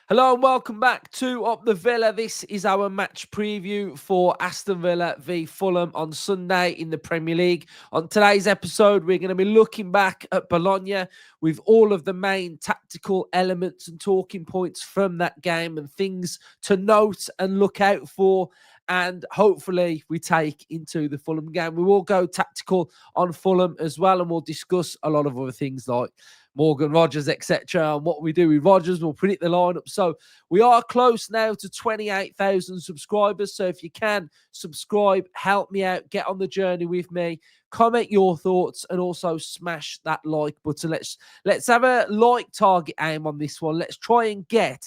Hello and welcome back to Up the Villa. This is our match preview for Aston Villa v Fulham on Sunday in the Premier League. On today's episode, we're going to be looking back at Bologna with all of the main tactical elements and talking points from that game and things to note and look out for. And hopefully we take into the Fulham game. We will go tactical on Fulham as well, and we'll discuss a lot of other things like Morgan Rogers, etc. And what we do with Rogers, we'll predict the lineup. So we are close now to 28,000 subscribers. So if you can subscribe, help me out, get on the journey with me, comment your thoughts, and also smash that like button. Let's have a like target aim on this one. Let's try and get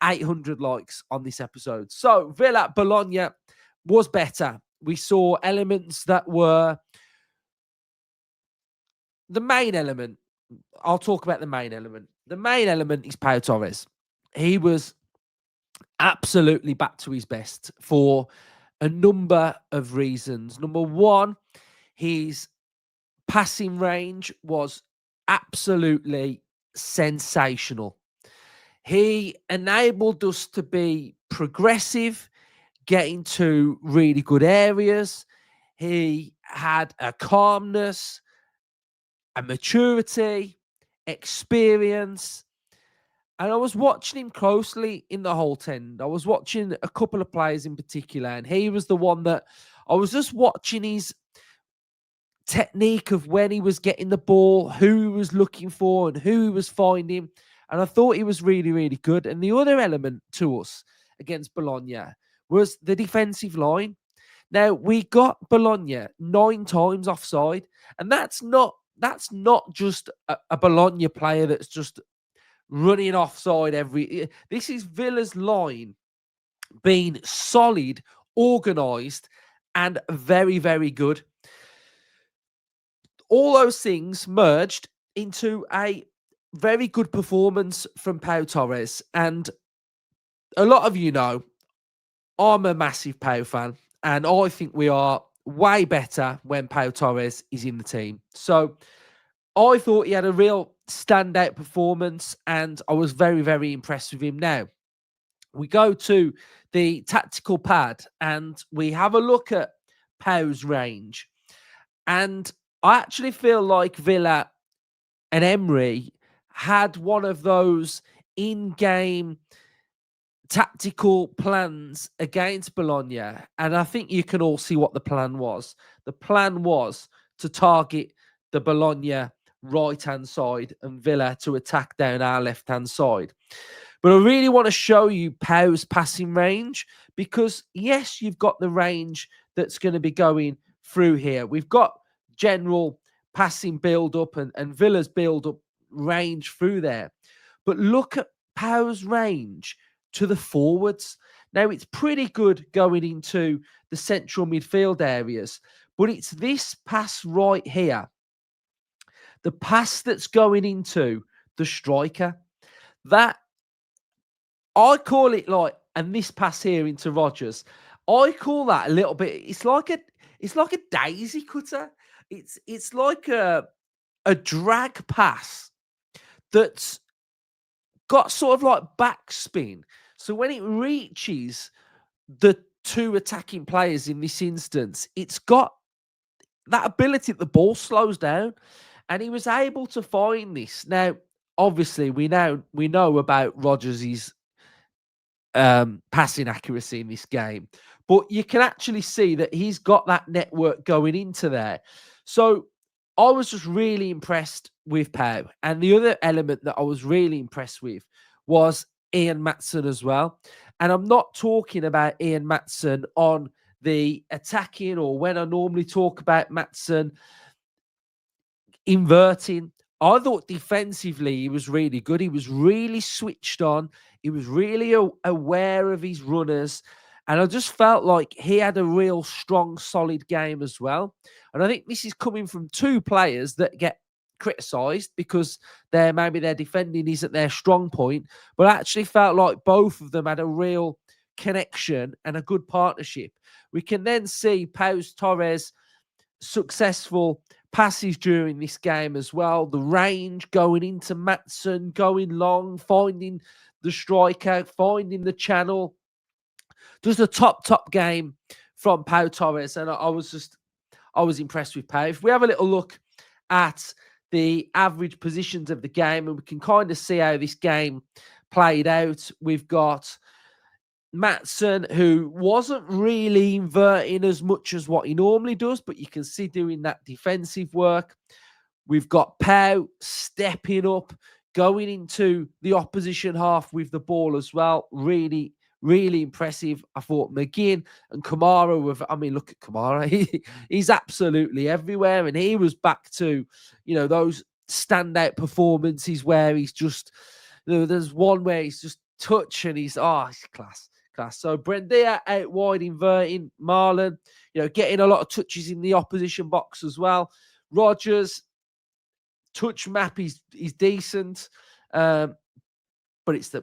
800 likes on this episode. So Villa Bologna was better. We saw elements that were the main element. I'll talk about the main element. The main element is Pau Torres. He was absolutely back to his best for a number of reasons. Number one, his passing range was absolutely sensational. He enabled us to be progressive, get into really good areas. He had a calmness, a maturity, experience. And I was watching him closely in the Holt end. I was watching a couple of players in particular, and he was the one that I was just watching his technique of when he was getting the ball, who he was looking for, and who he was finding. And I thought he was really, really good. And the other element to us against Bologna was the defensive line. Now, we got Bologna 9 times offside, and that's not just a Bologna player that's just running offside This is Villa's line being solid, organised, and very, very good. All those things merged into a very good performance from Pau Torres. And a lot of you know, I'm a massive Pau fan, and I think we are way better when Pau Torres is in the team. So I thought he had a real standout performance, and I was very, very impressed with him. Now, we go to the tactical pad, and we have a look at Pau's range. And I actually feel like Villa and Emery had one of those in-game tactical plans against Bologna. And I think you can all see what the plan was. The plan was to target the Bologna right-hand side and Villa to attack down our left-hand side. But I really want to show you Pau's passing range because, yes, you've got the range that's going to be going through here. We've got general passing build-up and Villa's build-up range through there. But look at Pau's range to the forwards. Now, it's pretty good going into the central midfield areas, but it's this pass right here, the pass that's going into the striker, that I call it like, and this pass here into Rogers, I call that a little bit. It's like a daisy cutter. It's like a drag pass that's got sort of like backspin. So when it reaches the two attacking players in this instance, it's got that ability that the ball slows down, and he was able to find this. Now, obviously, we know about Rogers' passing accuracy in this game, but you can actually see that he's got that network going into there. So I was just really impressed with Pau. And the other element that I was really impressed with was Ian Maatsen as well. And I'm not talking about Ian Maatsen on the attacking or when I normally talk about Maatsen inverting. I thought defensively he was really good. He was really switched on. He was really aware of his runners. And I just felt like he had a real strong, solid game as well. And I think this is coming from two players that get criticised because maybe their defending isn't their strong point. But I actually felt like both of them had a real connection and a good partnership. We can then see Pau Torres successful passes during this game as well. The range going into Maatsen, going long, finding the striker, finding the channel. Just a top game from Pau Torres, and I was impressed with Pau. If we have a little look at the average positions of the game, and we can kind of see how this game played out. We've got Matson, who wasn't really inverting as much as what he normally does, but you can see doing that defensive work. We've got Pau stepping up, going into the opposition half with the ball as well. Really, really impressive. I thought McGinn and Kamara look at Kamara. He's absolutely everywhere. And he was back to, those standout performances where he's just, there's one where he's just touch and he's class. So Brendia out wide inverting, Marlon, getting a lot of touches in the opposition box as well. Rogers, touch map is decent, but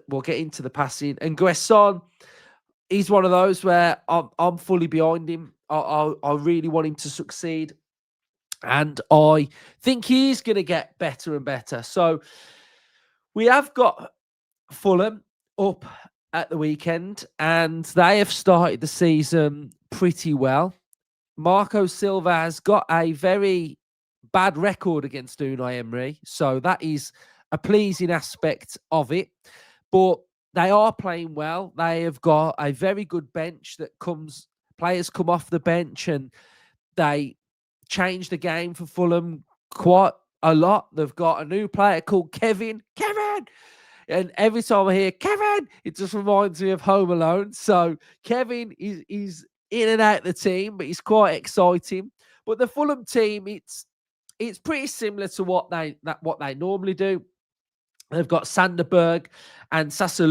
we'll get into the passing. And Guesson, he's one of those where I'm fully behind him. I really want him to succeed, and I think he's going to get better and better. So we have got Fulham up at the weekend, and they have started the season pretty well. Marco Silva has got a very bad record against Unai Emery, so that is a pleasing aspect of it. But they are playing well. They have got a very good bench players come off the bench, and they change the game for Fulham quite a lot. They've got a new player called Kevin. And every time I hear Kevin, it just reminds me of Home Alone. So Kevin is in and out the team, but he's quite exciting. But the Fulham team, it's pretty similar to what they normally do. They've got Sanderberg and Sasa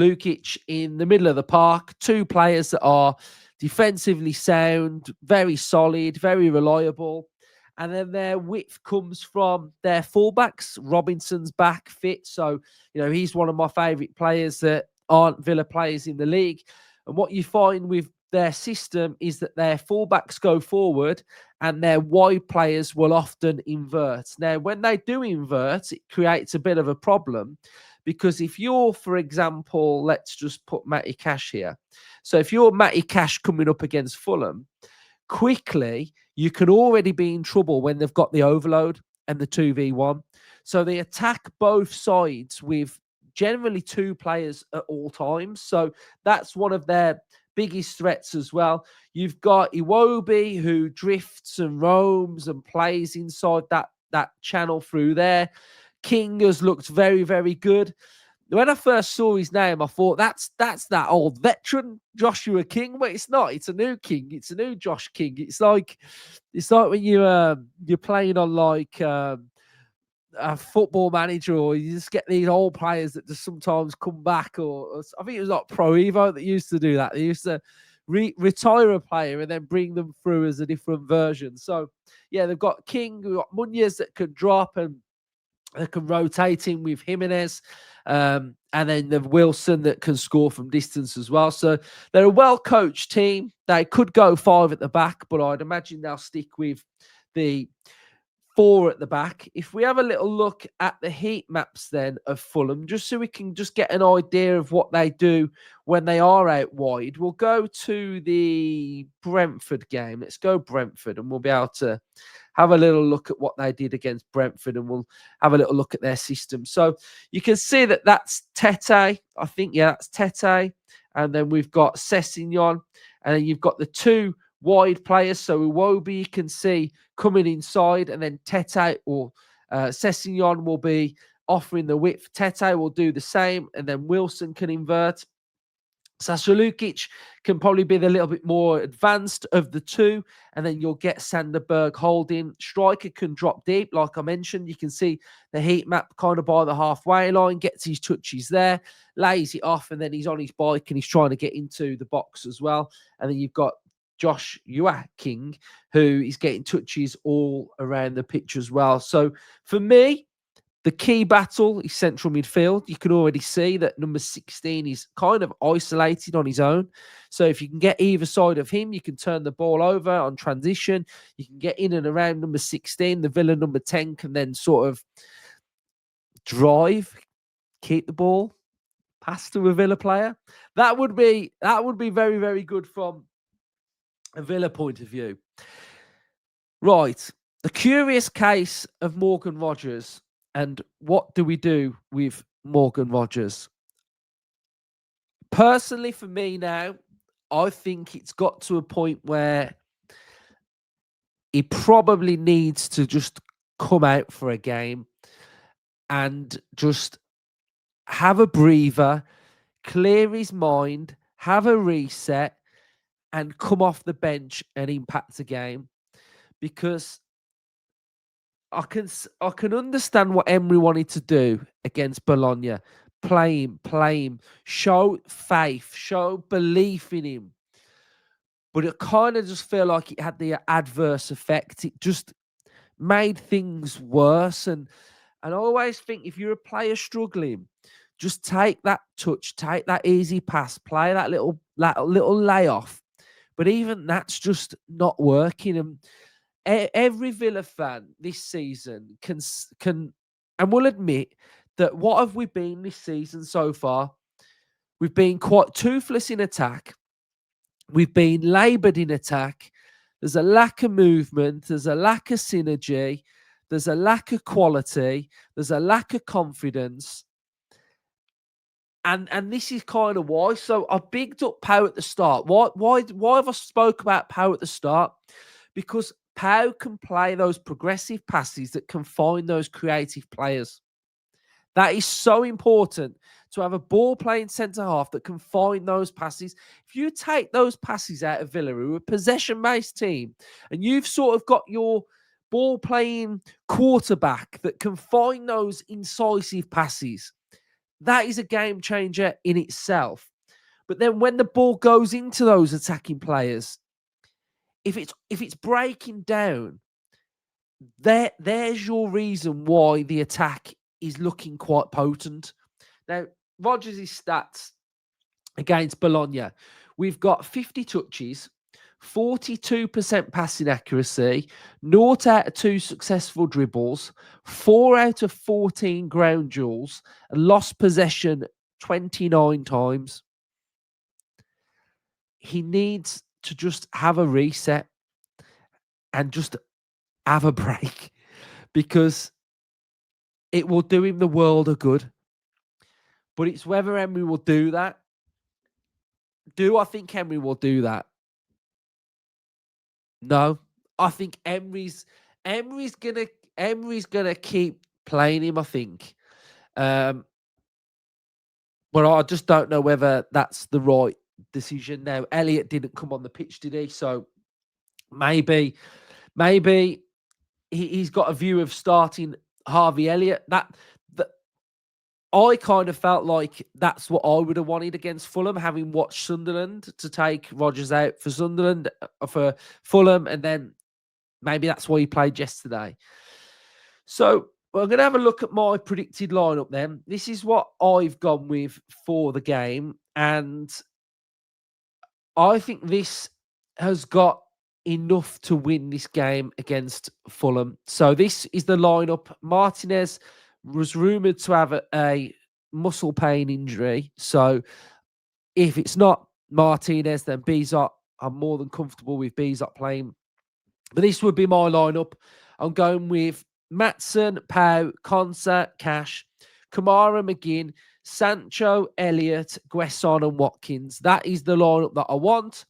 in the middle of the park, two players that are defensively sound, very solid, very reliable. And then their width comes from their fullbacks. Robinson's back fit. So, he's one of my favourite players that aren't Villa players in the league. And what you find with their system is that their fullbacks go forward and their wide players will often invert. Now, when they do invert, it creates a bit of a problem, because if you're, for example, let's just put Matty Cash here. So if you're Matty Cash coming up against Fulham, quickly, you can already be in trouble when they've got the overload and the 2v1. So they attack both sides with generally two players at all times. So that's one of their biggest threats as well. You've got Iwobi, who drifts and roams and plays inside that channel through there. King has looked very, very good. When I first saw his name, I thought that's that old veteran Joshua King, but it's not. It's a new King. It's a new Josh King. It's like when you're playing on like a Football Manager, or you just get these old players that just sometimes come back. Or I think it was like Pro Evo that used to do that. They used to retire a player and then bring them through as a different version. So yeah, they've got King, we've got Munoz that can drop and they can rotate in with Jimenez, and then the Wilson that can score from distance as well. So they're a well-coached team. They could go 5 at the back, but I'd imagine they'll stick with the 4 at the back. If we have a little look at the heat maps then of Fulham, just so we can just get an idea of what they do when they are out wide, we'll go to the Brentford game. Let's go Brentford, and we'll be able to have a little look at what they did against Brentford, and we'll have a little look at their system. So you can see that that's Tete. I think, yeah, that's Tete. And then we've got Sessegnon, and then you've got the 2 wide players. So Iwobi, you can see coming inside, and then Tete or Sessegnon will be offering the width. Tete will do the same, and then Wilson can invert. Sasa can probably be the little bit more advanced of the 2, and then you'll get Sanderberg holding. Striker can drop deep, like I mentioned. You can see the heat map kind of by the halfway line, gets his touches there, lays it off, and then he's on his bike and he's trying to get into the box as well. And then you've got Josh King, who is getting touches all around the pitch as well. So for me, the key battle is central midfield. You can already see that number 16 is kind of isolated on his own. So if you can get either side of him, you can turn the ball over on transition. You can get in and around number 16. The Villa number 10 can then sort of drive, keep the ball, pass to a Villa player. That would be very, very good from a Villa point of view. Right. The curious case of Morgan Rogers, and what do we do with Morgan Rogers? Personally, for me now, I think it's got to a point where he probably needs to just come out for a game and just have a breather, clear his mind, have a reset, and come off the bench and impact a game. Because I can understand what Emery wanted to do against Bologna. Play him, show faith, show belief in him. But it kind of just felt like it had the adverse effect. It just made things worse. And I always think if you're a player struggling, just take that touch, take that easy pass, play that little layoff. But even that's just not working. And every Villa fan this season can, and we'll admit that what have we been this season so far? We've been quite toothless in attack. We've been laboured in attack. There's a lack of movement. There's a lack of synergy. There's a lack of quality. There's a lack of confidence. And this is kind of why. So I bigged up Pau at the start. Why have I spoke about Pau at the start? Because Pau can play those progressive passes that can find those creative players. That is so important to have a ball-playing centre-half that can find those passes. If you take those passes out of Villa, who are a possession-based team, and you've sort of got your ball-playing quarterback that can find those incisive passes, that is a game changer in itself. But then when the ball goes into those attacking players, if it's breaking down, there's your reason why the attack is looking quite potent. Now, Rodgers' stats against Bologna, we've got 50 touches, 42% passing accuracy, 0 out of 2 successful dribbles, 4 out of 14 ground duels, and lost possession 29 times. He needs to just have a reset and just have a break, because it will do him the world of good. But it's whether Emery will do that. Do I think Emery will do that? No. I think Emery's gonna keep playing him, I think. But I just don't know whether that's the right decision. Now, Elliott didn't come on the pitch, did he? So maybe he's got a view of starting Harvey Elliott. That I kind of felt like that's what I would have wanted against Fulham, having watched Sunderland, to take Rodgers out for Sunderland, for Fulham, and then maybe that's why he played yesterday. So I'm going to have a look at my predicted lineup then. This is what I've gone with for the game, and I think this has got enough to win this game against Fulham. So this is the lineup. Martinez was rumoured to have a muscle pain injury. So if it's not Martinez, then Bizot, I'm more than comfortable with Bizot playing. But this would be my lineup. I'm going with Maatsen, Pau, Konsa, Cash, Kamara, McGinn, Sancho, Elliott, Guesson, and Watkins. That is the lineup that I want.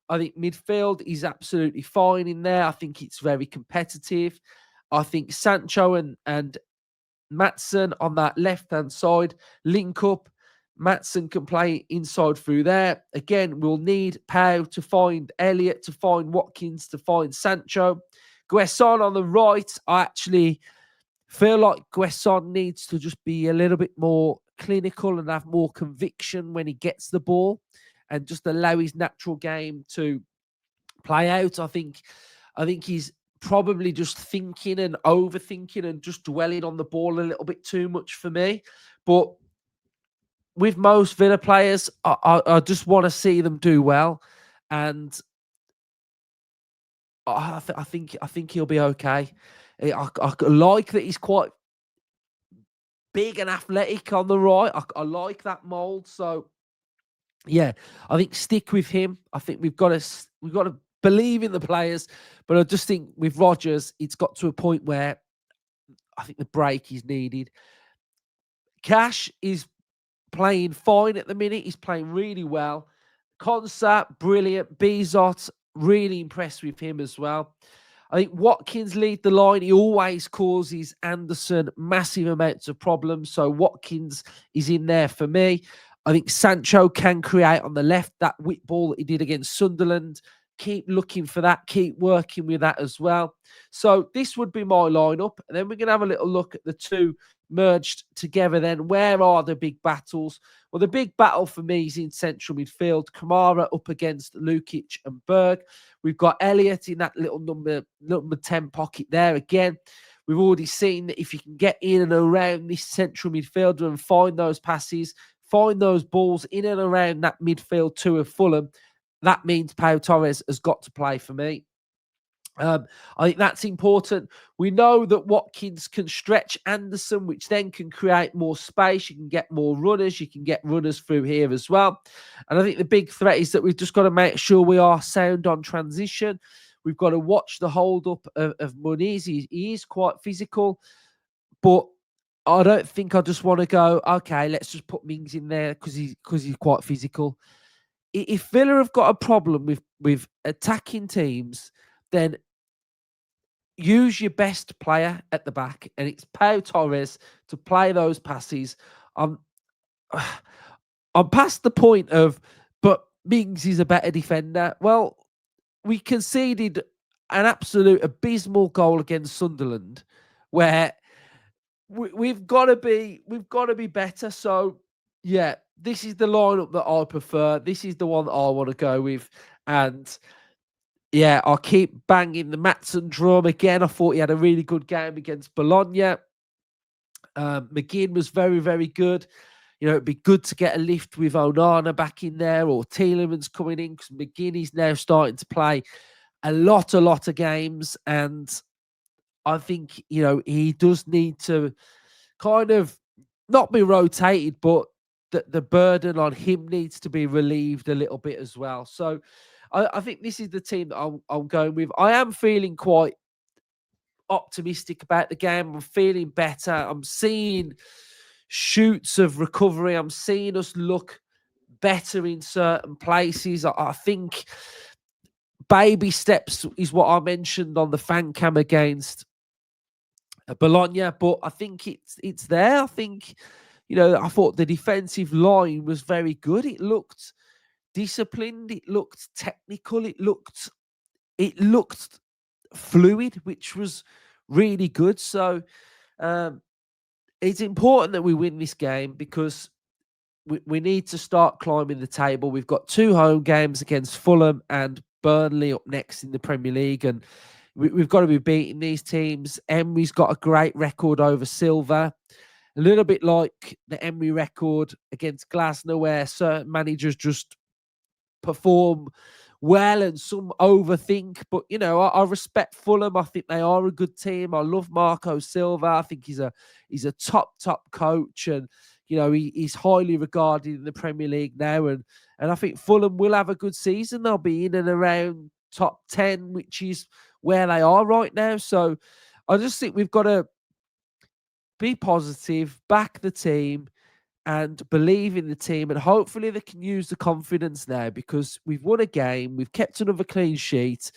I think midfield is absolutely fine in there. I think it's very competitive. I think Sancho and Maatsen on that left-hand side link up. Maatsen can play inside through there. Again, we'll need Pau to find Elliott, to find Watkins, to find Sancho. Guesson on the right, I actually feel like Guesson needs to just be a little bit more clinical and have more conviction when he gets the ball, and just allow his natural game to play out. I think he's probably just thinking and overthinking and just dwelling on the ball a little bit too much for me. But with most Villa players, I just want to see them do well, and I think he'll be okay. I like that he's quite big and athletic on the right. I like that mould. So yeah, I think stick with him. I think we've got to believe in the players, but I just think with Rodgers, it's got to a point where I think the break is needed. Cash is playing fine at the minute. He's playing really well. Concert, brilliant. Bezot, really impressed with him as well. I think Watkins lead the line. He always causes Anderson massive amounts of problems. So Watkins is in there for me. I think Sancho can create on the left that whip ball that he did against Sunderland. Keep looking for that. Keep working with that as well. So this would be my lineup. And then we're going to have a little look at the two merged together then. Where are the big battles? Well, the big battle for me is in central midfield. Kamara up against Lukic and Berg. We've got Elliott in that little number 10 pocket there again. We've already seen that if you can get in and around this central midfielder and find those passes, find those balls in and around that midfield two of Fulham, that means Pau Torres has got to play for me. I think that's important. We know that Watkins can stretch Anderson, which then can create more space. You can get more runners. You can get runners through here as well. And I think the big threat is that we've just got to make sure we are sound on transition. We've got to watch the hold up of Muniz. He is quite physical, but I don't think I just want to go, okay, let's just put Mings in there because he's quite physical. If Villa have got a problem with attacking teams, then use your best player at the back, and it's Pau Torres to play those passes. I'm past the point of, but Mings is a better defender. Well, we conceded an absolute abysmal goal against Sunderland, where we've got to be better. So yeah, this is the lineup that I prefer. This is the one that I want to go with, and yeah, I'll keep banging the Maatsen drum again. I thought he had a really good game against Bologna. McGinn was very, very good. You know, it'd be good to get a lift with Onana back in there or Tielemans coming in because McGinn is now starting to play a lot of games. And I think, you know, he does need to kind of not be rotated, but the burden on him needs to be relieved a little bit as well. So I think this is the team that I'm going with. I am feeling quite optimistic about the game. I'm feeling better. I'm seeing shoots of recovery. I'm seeing us look better in certain places. I think baby steps is what I mentioned on the fan cam against Bologna, but I think it's there. I think, you know, I thought the defensive line was very good. It looked disciplined. It looked technical. It looked fluid, which was really good. So it's important that we win this game because we need to start climbing the table. We've got 2 home games against Fulham and Burnley up next in the Premier League, and we've got to be beating these teams. Emery's got a great record over Silva, a little bit like the Emery record against Glasner, where certain managers just perform well and some overthink. But, you know, I respect Fulham. I think they are a good team. I love Marco Silva. I think he's a top coach, and, you know, he's highly regarded in the Premier League now. And I think Fulham will have a good season. They'll be in and around top 10, which is where they are right now. So I just think we've got to be positive, back the team, and believe in the team. And hopefully they can use the confidence now because we've won a game. We've kept another clean sheet.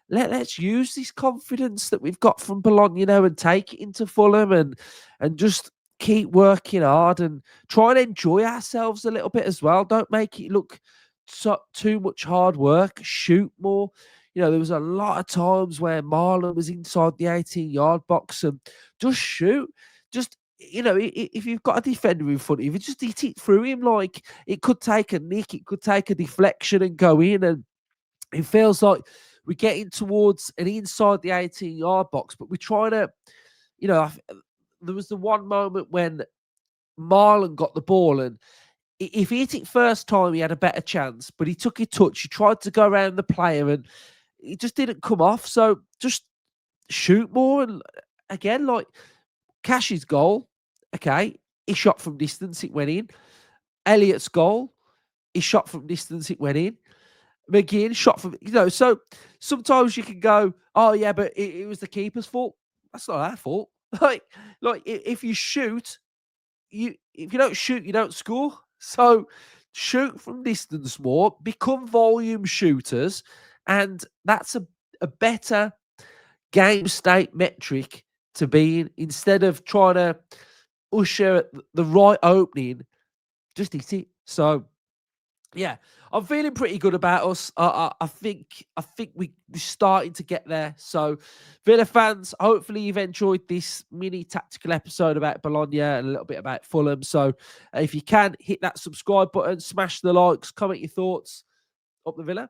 Let's use this confidence that we've got from Bologna, you know, and take it into Fulham and just keep working hard and try and enjoy ourselves a little bit as well. Don't make it look too much hard work. Shoot more. You know, there was a lot of times where Marlon was inside the 18-yard box and just shoot. Just, you know, if you've got a defender in front of you, just hit it through him. Like, it could take a nick, it could take a deflection and go in. And it feels like we're getting towards an inside the 18-yard box, but we're trying to, you know, there was the one moment when Marlon got the ball, and if he hit it first time, he had a better chance, but he took a touch. He tried to go around the player, and it just didn't come off. So just shoot more. And again, like Cash's goal, okay, he shot from distance, it went in. Elliott's goal, he shot from distance, it went in. McGinn shot from, so sometimes you can go, oh yeah, but it was the keeper's fault. That's not our fault. Like if you shoot, if you don't shoot, you don't score. So shoot from distance more, become volume shooters, and that's a better game state metric to be in, instead of trying to usher at the right opening, just hit it. So yeah, I'm feeling pretty good about us. I think we're starting to get there. So, Villa fans, hopefully you've enjoyed this mini tactical episode about Bologna and a little bit about Fulham. So, if you can, hit that subscribe button, smash the likes, comment your thoughts. Up the Villa.